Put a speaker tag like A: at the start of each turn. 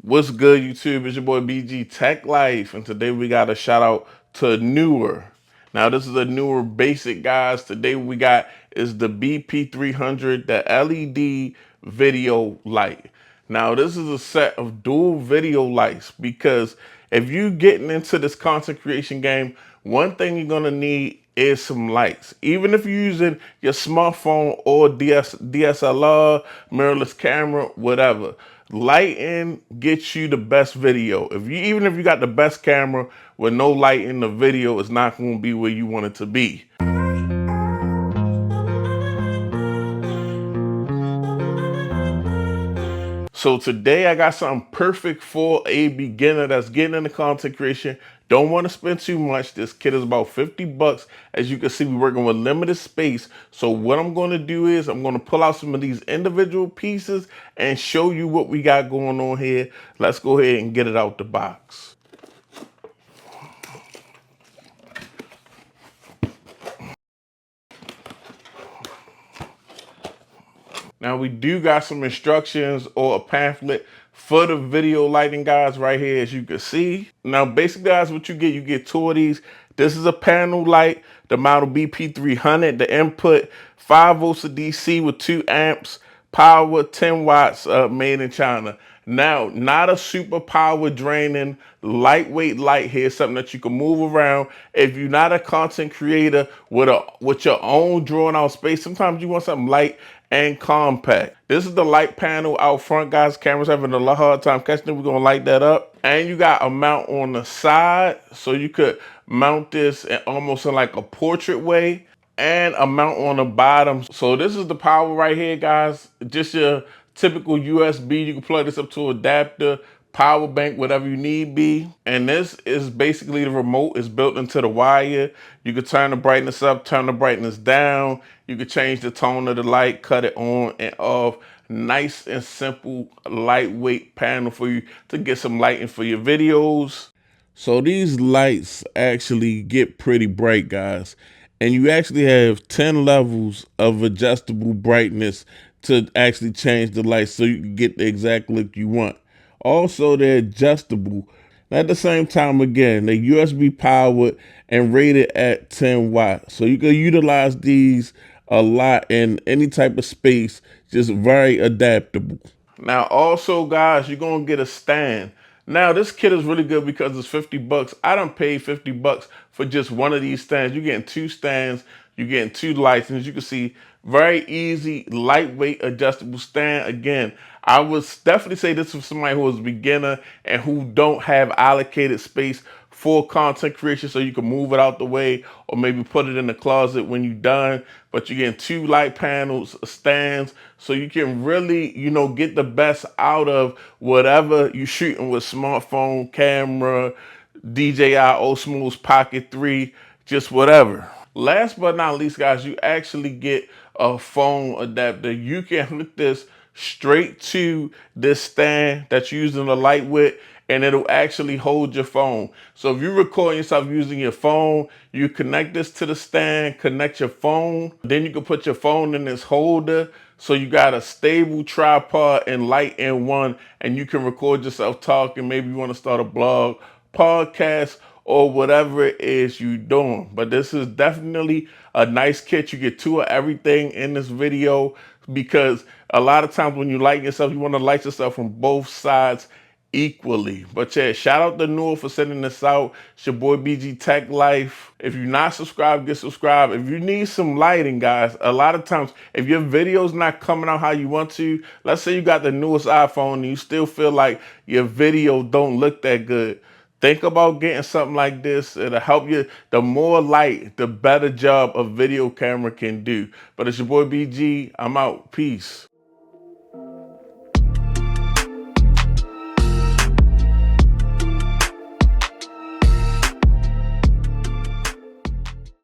A: What's good, YouTube? It's your boy BG Tech Life, and today we got a shout out to NEEWER. Now, this is a NEEWER basic, guys. Today we got is the BP300, the LED video light. Now, this is a set of dual video lights because if you getting into this content creation game, one thing you're gonna need is some lights. Even if you're using your smartphone or DSLR, mirrorless camera, whatever. Lighting gets you the best video. Even if you got the best camera with no light in the video, it's not going to be where you want it to be. So today I got something perfect for a beginner that's getting into content creation. Don't want to spend too much. This kit is about 50 bucks. As you can see, we're working with limited space. So what I'm going to do is I'm going to pull out some of these individual pieces and show you what we got going on here. Let's go ahead and get it out the box. Now we do got some instructions or a pamphlet for the video lighting, guys, right here, as you can see. Now, basically, guys, what you get two of these. This is a panel light, the model BP300, the input 5 volts of DC with 2 amps, power 10 watts, made in China. Now, not a super power draining, lightweight light here, something that you can move around. If you're not a content creator with your own drawn out space, sometimes you want something light and compact. This is the light panel out front, guys. Camera's having a hard time catching it. We're gonna light that up. And you got a mount on the side, so you could mount this almost in like a portrait way, and a mount on the bottom. So this is the power right here, guys. Just your typical USB. You can plug this up to an adapter, power bank, whatever you need be. And this is basically the remote. It's built into the wire. You can turn the brightness up, turn the brightness down. You can change the tone of the light, cut it on and off. Nice and simple, lightweight panel for you to get some lighting for your videos. So these lights actually get pretty bright, guys. And you actually have 10 levels of adjustable brightness to actually change the lights so you can get the exact look you want. Also, they're adjustable. At the same time, again, they're USB powered and rated at 10 watts. So you can utilize these a lot in any type of space, just very adaptable. Now, also, guys, you're going to get a stand. Now, this kit is really good because it's 50 bucks. I done paid 50 bucks for just one of these stands. You're getting 2 stands. You're getting 2 lights. And as you can see, very easy, lightweight, adjustable stand. Again, I would definitely say this for somebody who is a beginner and who don't have allocated space for content creation, so you can move it out the way or maybe put it in the closet when you're done. But you're getting 2 light panels, stands, so you can really, get the best out of whatever you're shooting with smartphone, camera, DJI Osmo's Pocket 3, just whatever. Last but not least, guys, you actually get a phone adapter. You can hook this straight to this stand that you're using the light with, and it'll actually hold your phone. So if you record yourself using your phone, you connect this to the stand, connect your phone, then you can put your phone in this holder. So you got a stable tripod and light in one, and you can record yourself talking. Maybe you want to start a blog, podcast, or whatever it is you're doing. But this is definitely a nice kit. You get 2 of everything in this video, because a lot of times when you light yourself, you want to light yourself from both sides equally. But yeah, shout out to NEEWER for sending this out. It's your boy BG Tech Life. If you're not subscribed, get subscribed. If you need some lighting, guys, a lot of times if your video's not coming out how you want to, let's say you got the newest iPhone and you still feel like your video don't look that good, think about getting something like this. It'll help you. The more light, the better job a video camera can do. But it's your boy BG. I'm out. Peace.